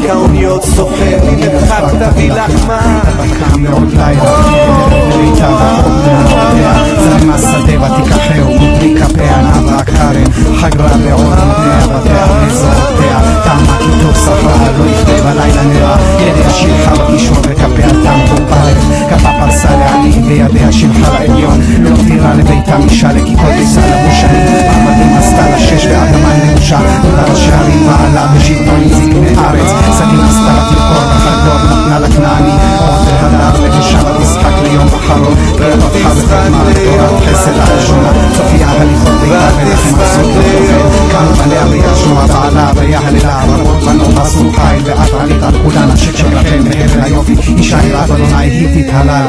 האוניות סוחר ממרחק תביא לחמה בקע מאוד לילה וליטה ועוד מהעודיה זרמה שדה ותיקחהו גודרי כפיה נעבה כרם חגרה בעוד מבניה בביה מזרותיה טעמה כיתוב ספרה לא יכתב הלילה נראה ידיה שילחה בקישור וכפיה תם קופרת כפה פרסה לעלים בידיה שילחה לעליון לא תירה לביתה משאלה כי כל ביסה לבושנים עבדים עשתה לשש ואדמה נמושה תודה לשערים מעלה בשלטון זקני ארץ סדים עשתה לתלכור בחדור נתנה לכנעני עוד והדר לבשל המשחק ליום אחרון רב הפכה ותרמה לתורת חסד הראשונה צופיה הליכות ביתה ולכם עשו תוכל קם עליה וישוע בעלה ויהללה רבות בנו בסו חיל ואת עלית על כולן השקר לכם בהבל היופי אישה יראת אדוני היא תתהלל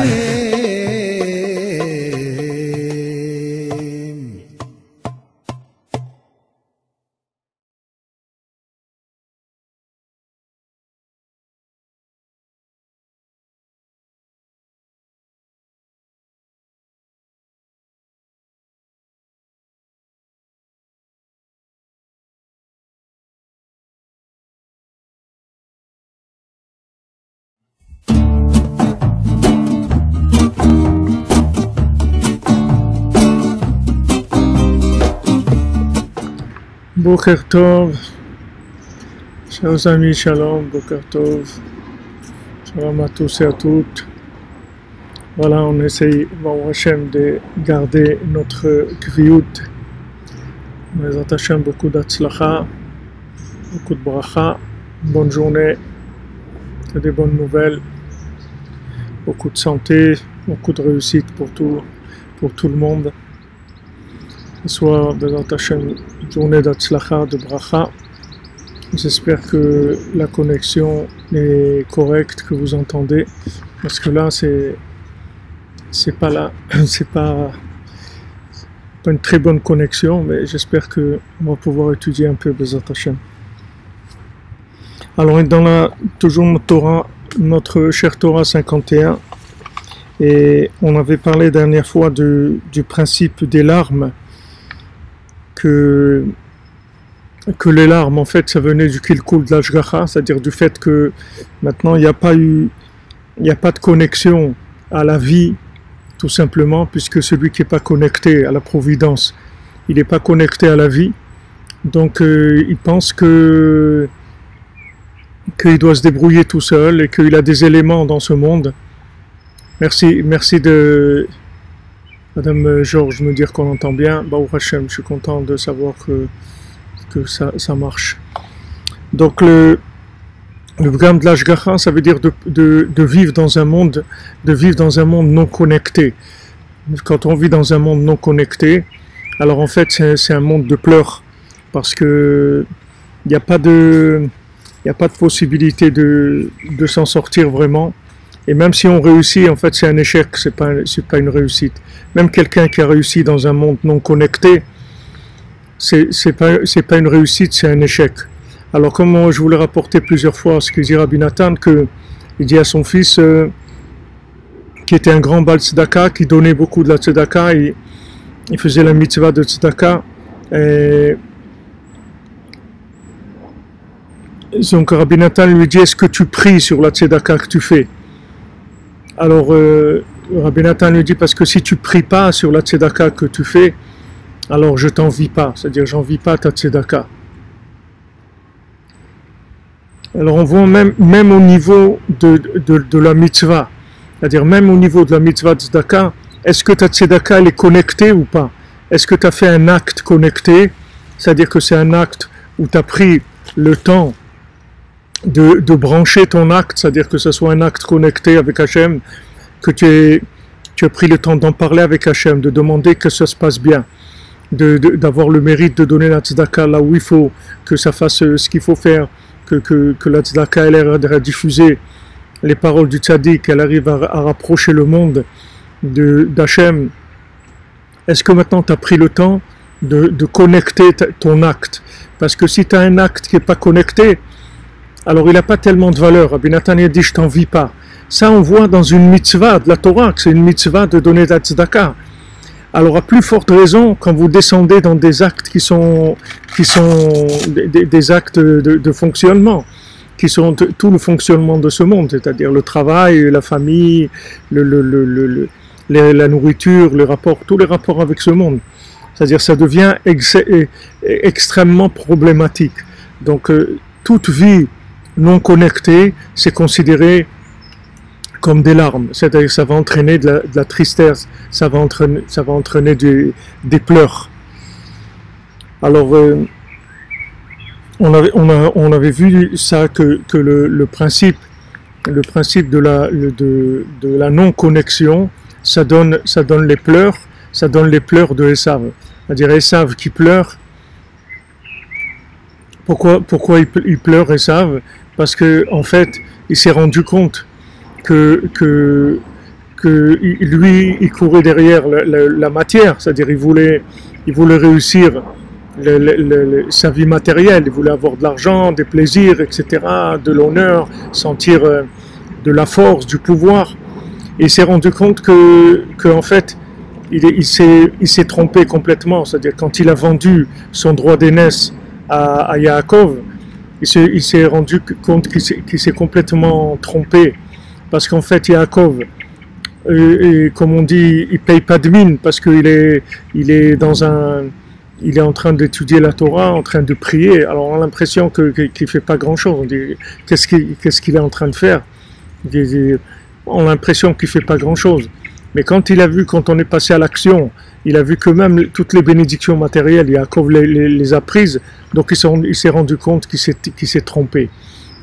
Boker Tov, chers amis, shalom, Boker Tov, shalom à tous et à toutes. Voilà, on essaye, Baruch Hashem, de garder notre kviyut. Bezrat Hashem, beaucoup d'atzlacha, beaucoup de bracha, bonne journée, que des bonnes nouvelles, beaucoup de santé, beaucoup de réussite pour tout le monde. Soit Bezrat Hashem, journée d'atzlacha, de bracha. J'espère que la connexion est correcte, que vous entendez, parce que là c'est pas une très bonne connexion, mais j'espère que on va pouvoir étudier un peu Bezrat Hashem. Alors toujours notre cher Torah 51, et on avait parlé la dernière fois du principe des larmes. Que les larmes, en fait, ça venait du kilkul de l'ashgacha, c'est-à-dire du fait que maintenant il n'y a pas de connexion à la vie, tout simplement, puisque celui qui n'est pas connecté à la providence, il n'est pas connecté à la vie, donc il pense qu'il doit se débrouiller tout seul et qu'il a des éléments dans ce monde. Merci de Madame Georges me dire qu'on entend bien. Baruch Hashem, je suis content de savoir que ça marche. Donc le programme de l'ashgacha, ça veut dire de vivre dans un monde, non connecté. Quand on vit dans un monde non connecté, alors en fait c'est un monde de pleurs, parce que il n'y a pas de possibilité de s'en sortir vraiment. Et même si on réussit, en fait, c'est un échec, c'est pas une réussite. Même quelqu'un qui a réussi dans un monde non connecté, c'est pas une réussite, c'est un échec. Alors, comme je vous l'ai rapporté plusieurs fois, ce que dit Rabbi Nathan, il dit à son fils, qui était un grand Baal Tzedaka, qui donnait beaucoup de la Tzedaka, il faisait la mitzvah de Tzedaka, et donc Rabbi Nathan lui dit, est-ce que tu pries sur la Tzedaka que tu fais? Alors, Rabbi Nathan lui dit, parce que si tu pries pas sur la tzedaka que tu fais, alors je t'envie pas, c'est-à-dire j'envie pas ta tzedaka. Alors on voit même au niveau de la mitzvah, c'est-à-dire même au niveau de la mitzvah de tzedaka, est-ce que ta tzedaka elle est connectée ou pas? Est-ce que tu as fait un acte connecté, c'est-à-dire que c'est un acte où tu as pris le temps de brancher ton acte, c'est-à-dire que ce soit un acte connecté avec Hachem, que tu as pris le temps d'en parler avec Hachem, de demander que ça se passe bien, d'avoir le mérite de donner la tzedaka là où il faut, que ça fasse ce qu'il faut faire, que la tzedaka elle ait à diffuser les paroles du tzaddik, qu'elle arrive à rapprocher le monde d'Hachem. Est-ce que maintenant tu as pris le temps de connecter ton acte? Parce que si tu as un acte qui n'est pas connecté, alors il n'a pas tellement de valeur. Rabbi Nathan dit je t'envie pas. Ça on voit dans une mitzvah de la Torah, que c'est une mitzvah de donner la tzedaka. Alors à plus forte raison quand vous descendez dans des actes qui sont des actes de fonctionnement. qui sont tout le fonctionnement de ce monde, c'est-à-dire le travail, la famille, la nourriture, tous les rapports avec ce monde. C'est-à-dire ça devient extrêmement problématique. Donc toute vie non connectée, c'est considéré comme des larmes, c'est-à-dire ça va entraîner de la tristesse, ça va entraîner des pleurs. Alors on avait vu ça que le principe de la non-connexion, ça donne les pleurs de Esav. C'est-à-dire Esav qui pleure. Pourquoi il pleure Esav? Parce que en fait, il s'est rendu compte que lui, il courait derrière la matière, c'est-à-dire il voulait réussir sa vie matérielle, il voulait avoir de l'argent, des plaisirs, etc., de l'honneur, sentir de la force, du pouvoir. Et il s'est rendu compte que en fait, il s'est trompé complètement, c'est-à-dire quand il a vendu son droit d'aînesse à Yaakov, il s'est rendu compte qu'il s'est complètement trompé, parce qu'en fait Yaakov, comme on dit, il paye pas de mine, parce qu'il est en train d'étudier la Torah, en train de prier. Alors on a l'impression qu'il fait pas grand-chose. On dit qu'est-ce qu'il est en train de faire? On a l'impression qu'il fait pas grand-chose. Mais quand on est passé à l'action, il a vu que même toutes les bénédictions matérielles, Yaakov les a prises, donc il s'est rendu compte qu'il s'est trompé.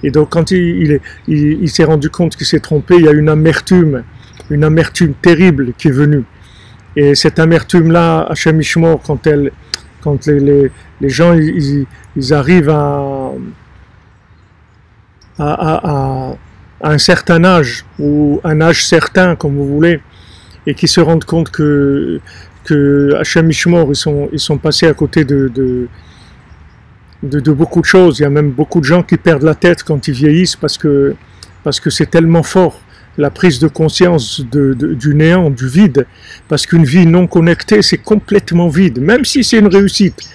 Et donc quand il s'est rendu compte qu'il s'est trompé, il y a une amertume terrible qui est venue. Et cette amertume-là, Hachem Ishmor, quand les gens ils arrivent à un certain âge, ou un âge certain, comme vous voulez, et qui se rendent compte que Hachem Ishmor, ils sont passés à côté de beaucoup de choses. Il y a même beaucoup de gens qui perdent la tête quand ils vieillissent parce que c'est tellement fort, la prise de conscience du néant, du vide, parce qu'une vie non connectée, c'est complètement vide, même si c'est une réussite.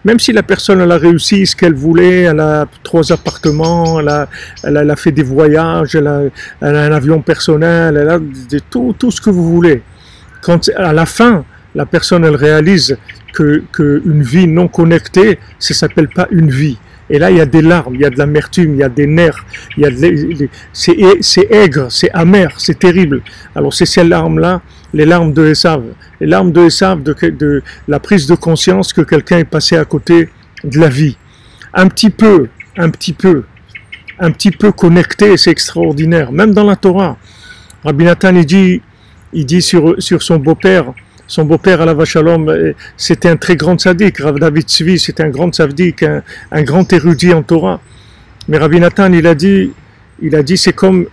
Même si la personne elle a réussi ce qu'elle voulait, elle a 3 appartements, elle a fait des voyages, elle a un avion personnel, elle a tout ce que vous voulez. Quand à la fin, la personne elle réalise que une vie non connectée, ça s'appelle pas une vie. Et là, il y a des larmes, il y a de l'amertume, il y a des nerfs, c'est aigre, c'est amer, c'est terrible. Alors c'est ces larmes-là, les larmes de Esav. Les larmes de Esav, de la prise de conscience que quelqu'un est passé à côté de la vie. Un petit peu connecté, c'est extraordinaire. Même dans la Torah, Rabbi Nathan, il dit sur son beau-père, Alav Shalom, c'était un très grand tzaddik. Rav David Tzvi, c'était un grand tzaddik, un grand érudit en Torah. Mais Rabbi Nathan, il a dit, c'est comme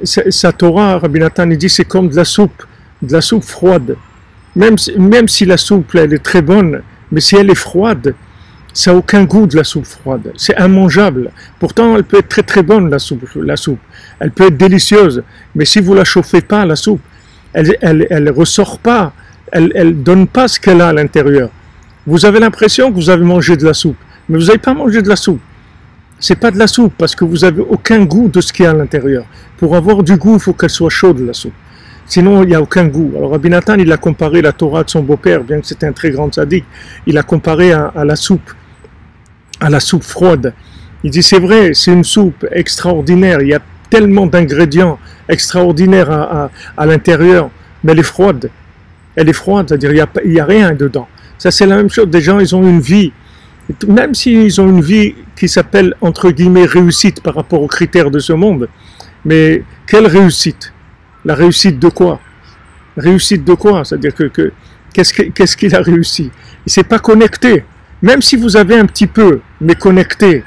sa Torah. Rabbi Nathan, il dit, c'est comme de la soupe froide. Même si la soupe, elle est très bonne, mais si elle est froide, ça n'a aucun goût de la soupe froide. C'est immangeable. Pourtant, elle peut être très très bonne, la soupe. Elle peut être délicieuse. Mais si vous la chauffez pas, la soupe, elle ressort pas. Elle donne pas ce qu'elle a à l'intérieur. Vous avez l'impression que vous avez mangé de la soupe, mais vous n'avez pas mangé de la soupe. C'est pas de la soupe parce que vous n'avez aucun goût de ce qu'il y a à l'intérieur. Pour avoir du goût, il faut qu'elle soit chaude, la soupe. Sinon, il n'y a aucun goût. Alors Rabbi Nathan, il a comparé la Torah de son beau-père, bien que c'était un très grand tzaddik, il a comparé à la soupe froide. Il dit, c'est vrai, c'est une soupe extraordinaire, il y a tellement d'ingrédients extraordinaires à l'intérieur, mais elle est froide, c'est-à-dire il n'y a rien dedans. Ça, c'est la même chose, des gens, ils ont une vie, même s'ils ont une vie qui s'appelle, entre guillemets, réussite par rapport aux critères de ce monde, mais quelle réussite? La réussite de quoi? Réussite de quoi? C'est-à-dire qu'est-ce qu'il a réussi? Il ne s'est pas connecté. Même si vous avez un petit peu, mais connecté,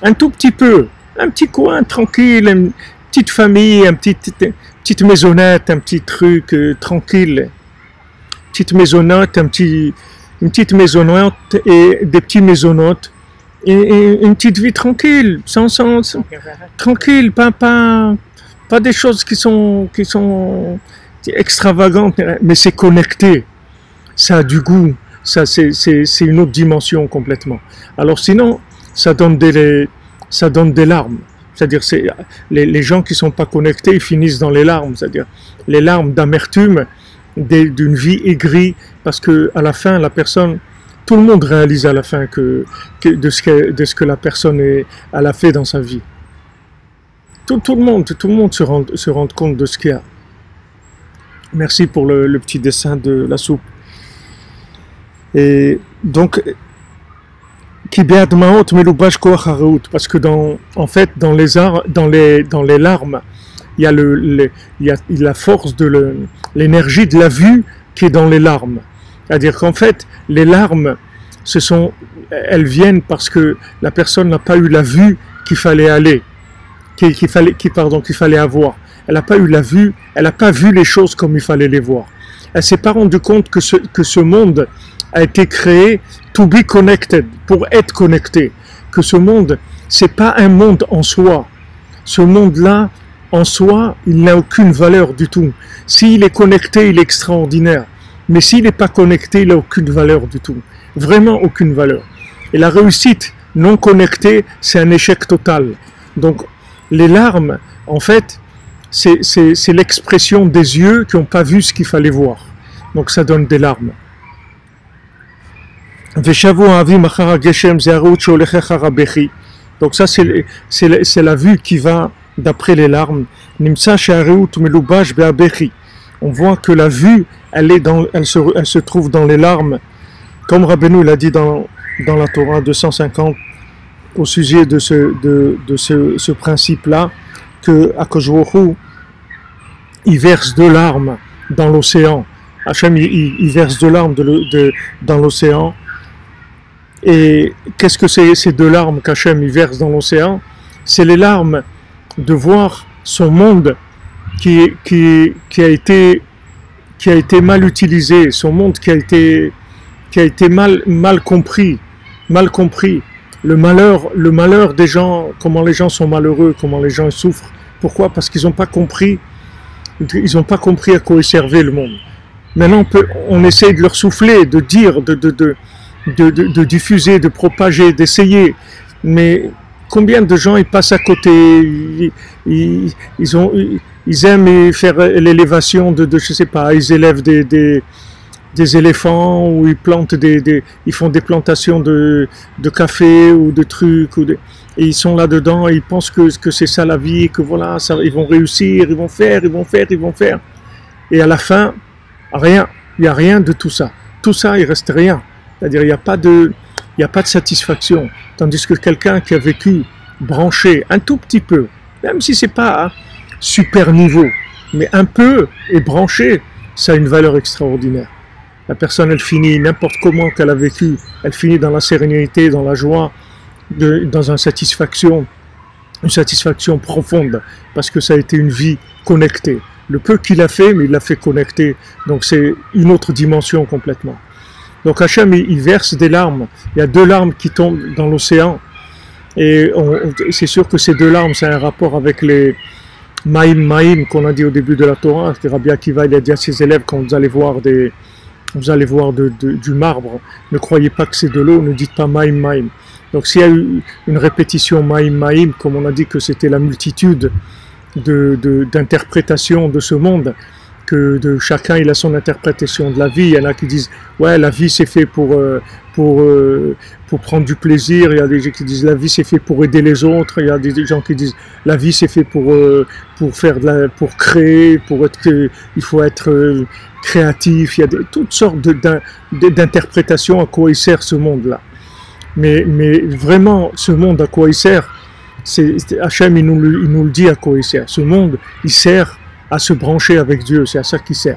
un tout petit peu, un petit coin tranquille, une petite famille, une petite maisonnette, un petit truc tranquille, petite maisonnette, une petite maisonnette et des petits maisonnettes et une petite vie tranquille, tranquille, pas des choses qui sont extravagantes, mais c'est connecté, ça a du goût, ça c'est une autre dimension complètement. Alors sinon, ça donne des ça donne des larmes. C'est-à-dire, les gens qui ne sont pas connectés, ils finissent dans les larmes. C'est-à-dire, les larmes d'amertume d'une vie aigrie, parce qu'à la fin, la personne, tout le monde réalise à la fin de ce que la personne elle a fait dans sa vie. Tout le monde se rend compte de ce qu'il y a. Merci pour le petit dessin de la soupe. Et donc, parce que dans les larmes, il y a la force de l'énergie de la vue qui est dans les larmes. C'est-à-dire qu'en fait, les larmes, elles viennent parce que la personne n'a pas eu la vue qu'il fallait avoir. Elle n'a pas eu la vue, elle n'a pas vu les choses comme il fallait les voir. Elle s'est pas rendue compte que ce monde a été créé to be connected, pour être connecté. Que ce monde, c'est pas un monde en soi. Ce monde-là, en soi, il n'a aucune valeur du tout. S'il est connecté, il est extraordinaire. Mais s'il n'est pas connecté, il n'a aucune valeur du tout. Vraiment aucune valeur. Et la réussite non connectée, c'est un échec total. Donc, les larmes, en fait, c'est l'expression des yeux qui n'ont pas vu ce qu'il fallait voir. Donc, ça donne des larmes. Donc ça, c'est la vue qui va d'après les larmes. On voit que la vue, elle se trouve dans les larmes. Comme Rabbeinu l'a dit dans la Torah 250, au sujet de ce principe-là, que Akadosh Baruch Hu, il verse de larmes dans l'océan. Hachem, il verse de larmes dans l'océan. Et qu'est-ce que c'est ces deux larmes qu'Hachem il verse dans l'océan? C'est les larmes de voir son monde qui a été mal utilisé, son monde qui a été mal compris. Le malheur des gens, comment les gens sont malheureux, comment les gens souffrent. Pourquoi? Parce qu'ils n'ont pas compris à quoi il servait le monde. Maintenant on essaye de leur souffler, de dire, de diffuser, de propager, d'essayer. Mais combien de gens ils passent à côté, ils aiment faire l'élévation de je sais pas, ils élèvent des éléphants, ou ils plantent ils font des plantations de café ou de trucs, et ils sont là-dedans, et ils pensent que c'est ça la vie, que voilà, ça, ils vont réussir, ils vont faire. Et à la fin, rien, il n'y a rien de tout ça. Tout ça, il reste rien. C'est-à-dire, il n'y a pas de satisfaction. Tandis que quelqu'un qui a vécu branché un tout petit peu, même si c'est pas super niveau, mais un peu et branché, ça a une valeur extraordinaire. La personne, elle finit n'importe comment qu'elle a vécu, elle finit dans la sérénité, dans la joie, dans une satisfaction profonde, parce que ça a été une vie connectée. Le peu qu'il a fait, mais il l'a fait connecter. Donc c'est une autre dimension complètement. Donc Hachem, il verse des larmes. Il y a deux larmes qui tombent dans l'océan. Et c'est sûr que ces deux larmes, c'est un rapport avec les Maïm qu'on a dit au début de la Torah. Rabbi Akiva, il a dit à ses élèves, quand vous allez voir du marbre, ne croyez pas que c'est de l'eau, ne dites pas Maïm. Donc s'il y a eu une répétition Maïm, comme on a dit que c'était la multitude d'interprétations de ce monde, que chacun il a son interprétation de la vie. Il y en a qui disent ouais, la vie c'est fait pour prendre du plaisir. Il y a des gens qui disent la vie c'est fait pour aider les autres. Il y a des gens qui disent la vie c'est fait pour créer, il faut être créatif. Il y a toutes sortes d'interprétations à quoi il sert ce monde-là. Mais vraiment, ce monde à quoi il sert, Hachem il nous le dit à quoi il sert. Ce monde, il sert à se brancher avec Dieu, c'est à ça qu'il sert.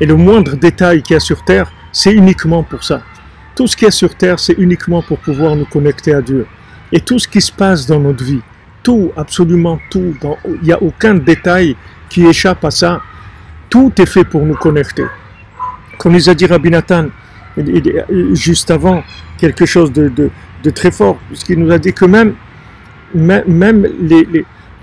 Et le moindre détail qu'il y a sur terre, c'est uniquement pour ça. Tout ce qu'il y a sur terre, c'est uniquement pour pouvoir nous connecter à Dieu. Et tout ce qui se passe dans notre vie, tout, absolument tout, il n'y a aucun détail qui échappe à ça. Tout est fait pour nous connecter. Comme nous a dit Rabbi Nathan, juste avant, quelque chose de très fort, puisqu'il nous a dit que même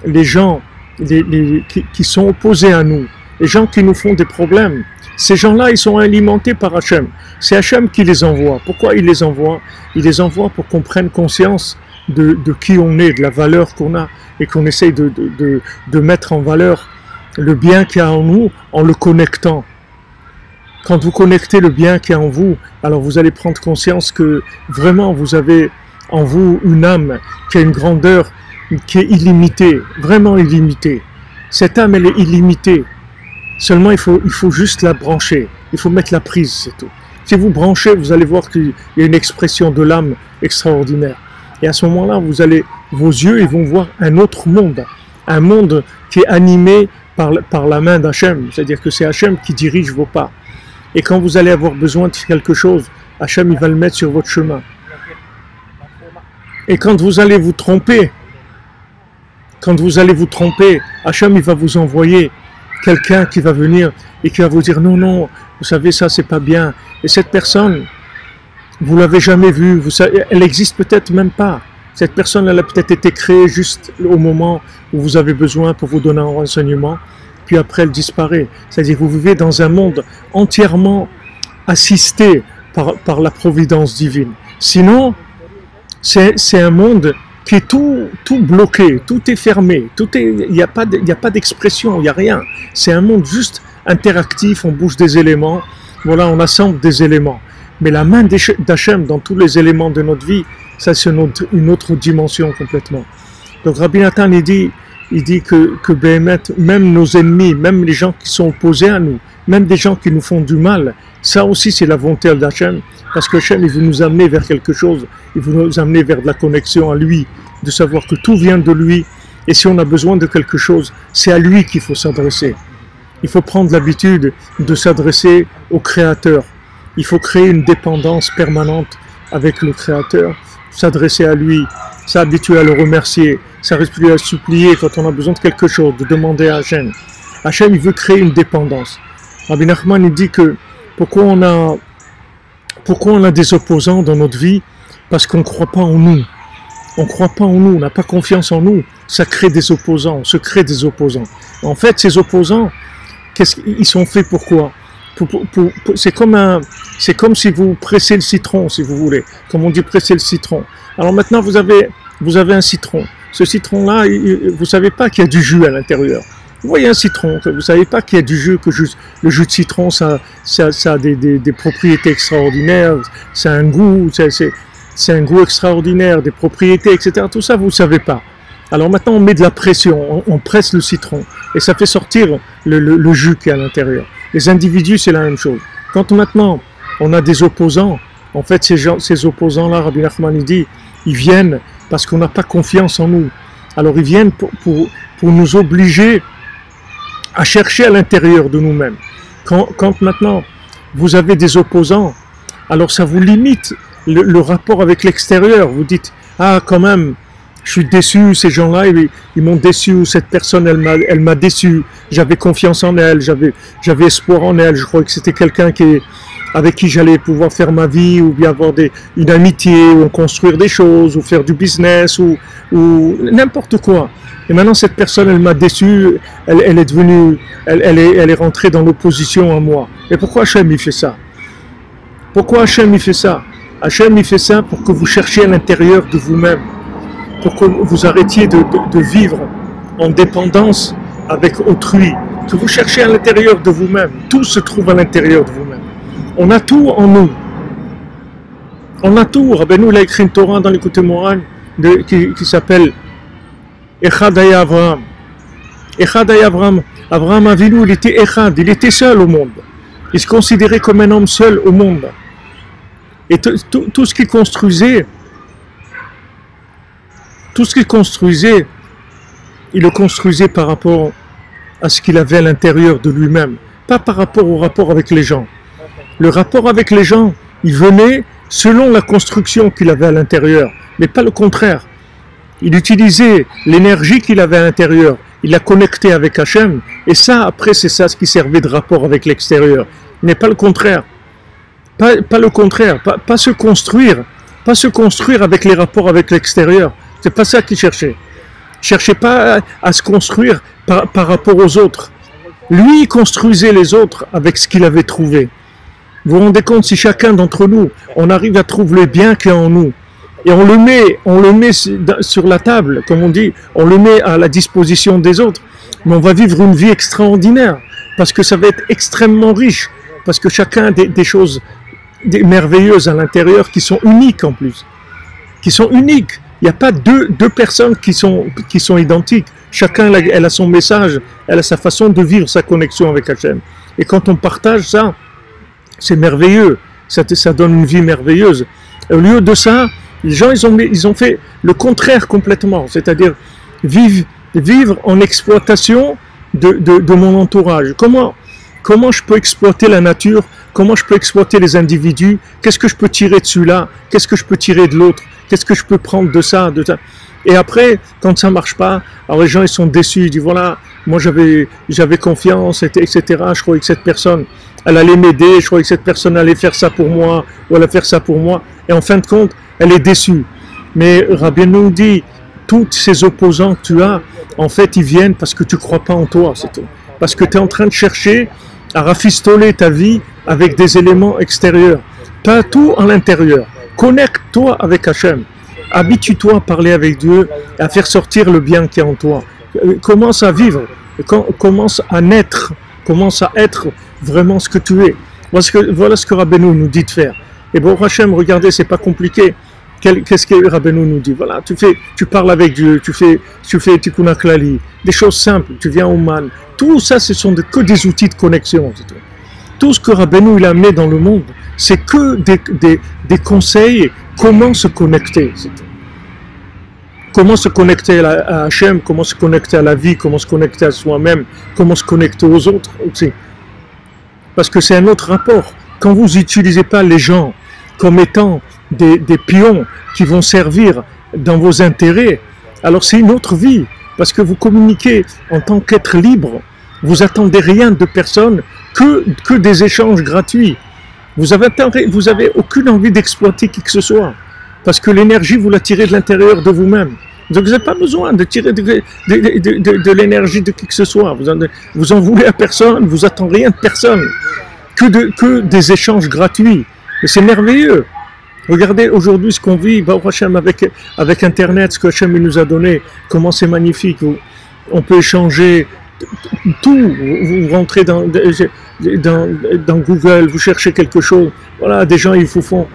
les gens qui sont opposés à nous, les gens qui nous font des problèmes, ces gens-là, ils sont alimentés par Hachem. C'est Hachem qui les envoie. Pourquoi il les envoie? Il les envoie pour qu'on prenne conscience de qui on est, de la valeur qu'on a, et qu'on essaye de mettre en valeur le bien qu'il y a en nous en le connectant. Quand vous connectez le bien qu'il y a en vous, alors vous allez prendre conscience que vraiment vous avez en vous une âme qui a une grandeur qui est illimitée, vraiment illimitée. Cette âme, elle est illimitée. Seulement, il faut juste la brancher. Il faut mettre la prise, c'est tout. Si vous branchez, vous allez voir qu'il y a une expression de l'âme extraordinaire. Et à ce moment-là, vos yeux ils vont voir un autre monde. Un monde qui est animé par la main d'Hachem. C'est-à-dire que c'est Hachem qui dirige vos pas. Et quand vous allez avoir besoin de quelque chose, Hachem il va le mettre sur votre chemin. Et quand vous allez vous tromper, Hachem il va vous envoyer quelqu'un qui va venir et qui va vous dire non, non, vous savez ça c'est pas bien. Et cette personne, vous l'avez jamais vue, elle existe peut-être même pas. Cette personne elle a peut-être été créée juste au moment où vous avez besoin pour vous donner un renseignement. Puis après elle disparaît. C'est-à-dire que vous vivez dans un monde entièrement assisté par la providence divine. Sinon, c'est un monde qui est tout bloqué, tout est fermé, il n'y a pas d'expression, il n'y a rien. C'est un monde juste interactif, on bouge des éléments, voilà, on assemble des éléments. Mais la main d'Hachem dans tous les éléments de notre vie, ça c'est une autre dimension complètement. Donc Rabbi Nathan il dit que Béhémet, même nos ennemis, même les gens qui sont opposés à nous, même des gens qui nous font du mal, ça aussi c'est la volonté d'Hachem, parce que Hachem il veut nous amener vers quelque chose, il veut nous amener vers de la connexion à lui, de savoir que tout vient de lui, et si on a besoin de quelque chose, c'est à lui qu'il faut s'adresser. Il faut prendre l'habitude de s'adresser au Créateur. Il faut créer une dépendance permanente avec le Créateur, s'adresser à lui, s'habituer à le remercier, s'habituer à supplier quand on a besoin de quelque chose, de demander à Hachem. Hachem, il veut créer une dépendance. Rabbi Nachman, il dit que pourquoi on a des opposants dans notre vie? Parce qu'on ne croit pas en nous. On ne croit pas en nous, on n'a pas confiance en nous. Ça crée des opposants, on se crée des opposants. En fait, ces opposants, ils sont faits pour quoi? C'est comme si vous pressez le citron, si vous voulez. Comme on dit presser le citron. Alors maintenant, vous avez un citron. Ce citron-là, vous ne savez pas qu'il y a du jus à l'intérieur. Vous voyez un citron, vous ne savez pas qu'il y a du jus, que le jus de citron, ça a des propriétés extraordinaires, c'est un goût, c'est un goût extraordinaire, des propriétés, etc. Tout ça, vous ne savez pas. Alors maintenant, on met de la pression, on presse le citron, et ça fait sortir le jus qui est à l'intérieur. Les individus, c'est la même chose. Quand maintenant, on a des opposants, en fait, ces opposants-là, Rabbi Nachman, il dit, ils viennent parce qu'on n'a pas confiance en nous. Alors, ils viennent pour nous obliger à chercher à l'intérieur de nous-mêmes. Quand maintenant, vous avez des opposants, alors ça vous limite le rapport avec l'extérieur. Vous dites, ah, quand même, je suis déçu, ces gens-là, ils m'ont déçu, cette personne, elle m'a déçu, j'avais confiance en elle, j'avais espoir en elle, je croyais que c'était quelqu'un avec qui j'allais pouvoir faire ma vie, ou bien avoir une amitié, ou construire des choses, ou faire du business, ou n'importe quoi. Et maintenant, cette personne, elle m'a déçu, elle est devenue, elle est rentrée dans l'opposition à moi. Et pourquoi Hachem, il fait ça? Pourquoi Hachem, il fait ça? Hachem, il fait ça pour que vous cherchiez à l'intérieur de vous-même, pour que vous arrêtiez de vivre en dépendance avec autrui, que vous cherchiez à l'intérieur de vous-même. Tout se trouve à l'intérieur de vous-même. On a tout en nous. On a tout. Rabbeinu il a écrit une Torah dans l'Écoute Moran qui s'appelle Echad Haya Avraham. Echad Haya Avraham. Avraham Avinu, il était Echad, il était seul au monde. Il se considérait comme un homme seul au monde. Et tout ce qu'il construisait, il le construisait par rapport à ce qu'il avait à l'intérieur de lui-même, pas par rapport au rapport avec les gens. Le rapport avec les gens, il venait selon la construction qu'il avait à l'intérieur, mais pas le contraire. Il utilisait l'énergie qu'il avait à l'intérieur, il la connectait avec Hachem, et ça, après, c'est ça ce qui servait de rapport avec l'extérieur, mais pas le contraire. Pas le contraire, pas se construire avec les rapports avec l'extérieur. C'est pas ça qu'il cherchait. Il cherchait pas à se construire par rapport aux autres. Lui, il construisait les autres avec ce qu'il avait trouvé. Vous vous rendez compte, si chacun d'entre nous, on arrive à trouver le bien qu'il y a en nous, et on le met sur la table, comme on dit, on le met à la disposition des autres, mais on va vivre une vie extraordinaire, parce que ça va être extrêmement riche, parce que chacun a des choses merveilleuses à l'intérieur qui sont uniques en plus, qui sont uniques. Il n'y a pas deux personnes qui sont identiques. Chacun elle a son message, elle a sa façon de vivre sa connexion avec Hachem. Et quand on partage ça, c'est merveilleux. Ça donne une vie merveilleuse. Et au lieu de ça, les gens ils ont fait le contraire complètement, c'est-à-dire vivre en exploitation de mon entourage. Comment je peux exploiter la nature? Comment je peux exploiter les individus? Qu'est-ce que je peux tirer de celui-là? Qu'est-ce que je peux tirer de l'autre? Qu'est-ce que je peux prendre de ça? Et après, quand ça marche pas, alors les gens ils sont déçus, ils disent voilà, moi j'avais confiance, etc. Je croyais que cette personne, elle allait m'aider, je croyais que cette personne allait faire ça pour moi, ou elle allait faire ça pour moi. Et en fin de compte, elle est déçue. Mais Rabbi nous dit, tous ces opposants que tu as, en fait, ils viennent parce que tu crois pas en toi, c'est tout. Parce que tu es en train de chercher à rafistoler ta vie avec des éléments extérieurs. Tu as tout à l'intérieur. Connecte-toi avec Hachem. Habitue-toi à parler avec Dieu et à faire sortir le bien qui est en toi. Commence à vivre, commence à naître, commence à être vraiment ce que tu es. Voilà ce que Rabbeinu nous dit de faire. Et bon, Hachem, regardez, c'est pas compliqué. Qu'est-ce que Rabbeinu nous dit? Voilà, tu parles avec Dieu, tu fais Tikkun HaKlali, des choses simples, tu viens au man. Tout ça, ce sont que des outils de connexion. Tout ce que Rabbeinu il a amené dans le monde, c'est que des conseils, comment se connecter. Comment se connecter à Hachem, comment se connecter à la vie, comment se connecter à soi-même, comment se connecter aux autres aussi. Parce que c'est un autre rapport. Quand vous n'utilisez pas les gens comme étant des pions qui vont servir dans vos intérêts, alors c'est une autre vie. Parce que vous communiquez en tant qu'être libre, vous attendez rien de personne que des échanges gratuits. Vous avez aucune envie d'exploiter qui que ce soit. Parce que l'énergie, vous la tirez de l'intérieur de vous-même. Donc vous n'avez pas besoin de tirer de l'énergie de qui que ce soit. Vous en voulez à personne, vous attendez rien de personne. Que des échanges gratuits. Et c'est merveilleux. Regardez aujourd'hui ce qu'on vit, Baruch Hashem, avec Internet, ce que Hashem nous a donné, comment c'est magnifique. On peut échanger tout. Vous rentrez dans Google, vous cherchez quelque chose. Voilà, des gens, ils vous font.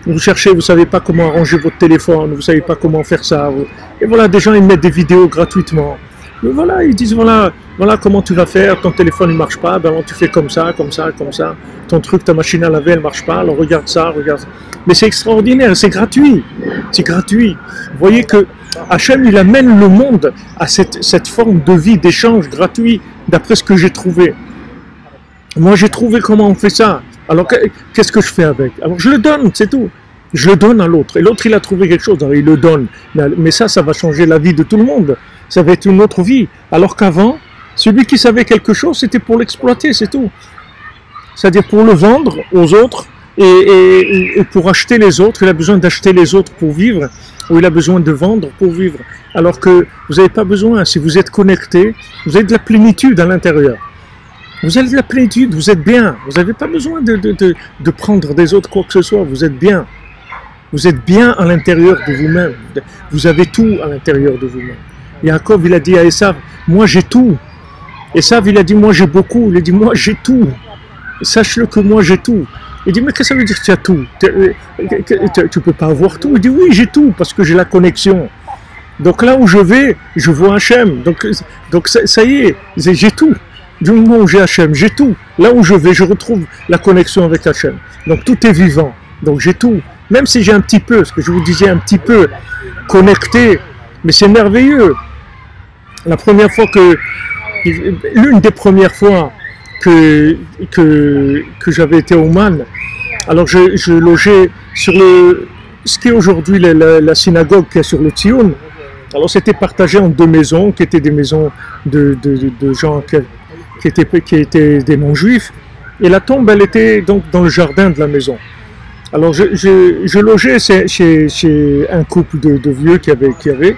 Vous cherchez, vous ne savez pas comment arranger votre téléphone, vous ne savez pas comment faire ça. Et voilà, des gens, ils mettent des vidéos gratuitement. Mais voilà, ils disent, voilà comment tu vas faire, ton téléphone ne marche pas, ben alors tu fais comme ça. Ton truc, ta machine à laver, elle ne marche pas, alors regarde ça. Mais c'est extraordinaire, c'est gratuit. C'est gratuit. Vous voyez que Hachem, il amène le monde à cette forme de vie, d'échange gratuit, d'après ce que j'ai trouvé. Moi, j'ai trouvé comment on fait ça. Alors, qu'est-ce que je fais avec? Alors, je le donne, c'est tout. Je le donne à l'autre. Et l'autre, il a trouvé quelque chose, alors il le donne. Mais ça va changer la vie de tout le monde. Ça va être une autre vie. Alors qu'avant, celui qui savait quelque chose, c'était pour l'exploiter, c'est tout. C'est-à-dire pour le vendre aux autres et pour acheter les autres. Il a besoin d'acheter les autres pour vivre, ou il a besoin de vendre pour vivre. Alors que vous n'avez pas besoin. Si vous êtes connecté, vous avez de la plénitude à l'intérieur. Vous avez de la plénitude, vous êtes bien. Vous n'avez pas besoin de prendre des autres quoi que ce soit. Vous êtes bien. Vous êtes bien à l'intérieur de vous-même. Vous avez tout à l'intérieur de vous-même. Yaakov, il a dit à Esav, moi j'ai tout. Esav, il a dit, moi j'ai beaucoup. Il a dit, moi j'ai tout. Sache-le que moi j'ai tout. Il dit, mais qu'est-ce que ça veut dire que tu as tout? Tu ne peux pas avoir tout. Il dit, oui, j'ai tout, parce que j'ai la connexion. Donc là où je vais, je vois Hachem. Donc ça y est, j'ai tout. Du moment où j'ai Hachem, j'ai tout. Là où je vais, je retrouve la connexion avec Hachem. Donc tout est vivant. Donc j'ai tout. Même si j'ai un petit peu, ce que je vous disais, un petit peu connecté, mais c'est merveilleux. La première fois l'une des premières fois que j'avais été au Man, alors je logeais sur ce qui est aujourd'hui la synagogue qui est sur le Tzion. Alors c'était partagé en deux maisons, qui étaient des maisons de gens qui étaient des non-juifs, et la tombe, elle était donc dans le jardin de la maison. Alors je logeais chez un couple de vieux qui avait.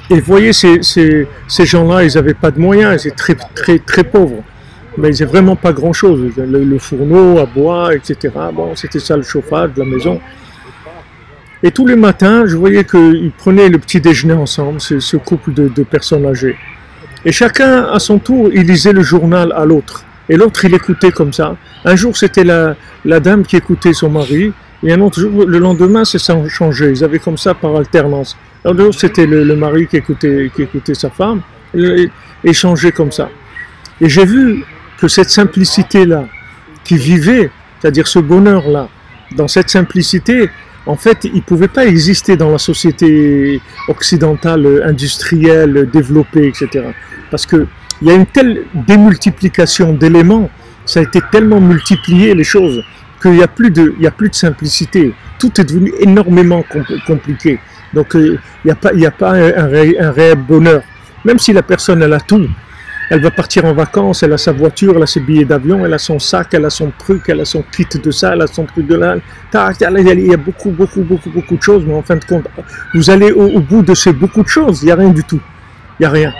Et vous voyez, ces gens-là, ils n'avaient pas de moyens, ils étaient très, très, très pauvres. Mais ils n'avaient vraiment pas grand-chose. Le fourneau à bois, etc. Bon, c'était ça le chauffage de la maison. Et tous les matins, je voyais qu'ils prenaient le petit déjeuner ensemble, ce couple de personnes âgées. Et chacun, à son tour, il lisait le journal à l'autre. Et l'autre, il écoutait comme ça. Un jour, c'était la dame qui écoutait son mari. Et un autre jour, le lendemain, ça changeait. Ils avaient comme ça par alternance. Alors, c'était le mari qui écoutait sa femme. Et changeait comme ça. Et j'ai vu que cette simplicité-là, qui vivait, c'est-à-dire ce bonheur-là, dans cette simplicité, en fait, il ne pouvait pas exister dans la société occidentale, industrielle, développée, etc. Parce qu'il y a une telle démultiplication d'éléments, ça a été tellement multiplié les choses, qu'il n'y a plus de simplicité. Tout est devenu énormément compliqué. Donc, il n'y a pas un réel bonheur. Même si la personne, elle a tout, elle va partir en vacances, elle a sa voiture, elle a ses billets d'avion, elle a son sac, elle a son truc, elle a son kit de ça, elle a son truc de là. Il y a beaucoup de choses, mais en fin de compte, vous allez au bout de ces beaucoup de choses, il n'y a rien du tout. Il n'y a rien.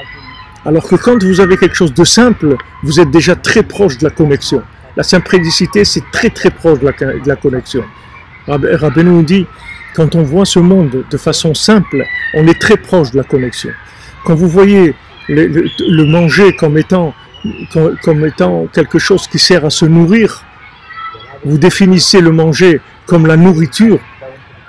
Alors que quand vous avez quelque chose de simple, vous êtes déjà très proche de la connexion. La simplicité, c'est très proche de la connexion. Rabbeinu nous dit, quand on voit ce monde de façon simple, on est très proche de la connexion. Quand vous voyez le manger comme étant quelque chose qui sert à se nourrir, vous définissez le manger comme la nourriture,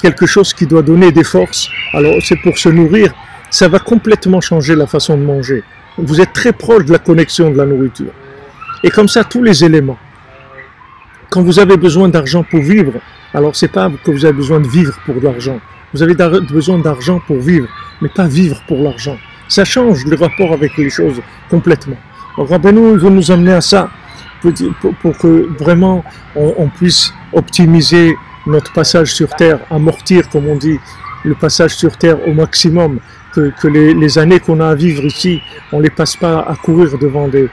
quelque chose qui doit donner des forces, alors c'est pour se nourrir, ça va complètement changer la façon de manger. Vous êtes très proche de la connexion de la nourriture. Et comme ça, tous les éléments. Quand vous avez besoin d'argent pour vivre, alors c'est pas que vous avez besoin de vivre pour de l'argent. Vous avez besoin d'argent pour vivre, mais pas vivre pour l'argent. Ça change le rapport avec les choses complètement. Donc Rabbeinu veut nous amener à ça, pour que vraiment on puisse optimiser notre passage sur Terre, amortir, comme on dit, le passage sur Terre au maximum, que les années qu'on a à vivre ici, on ne les passe pas à courir devant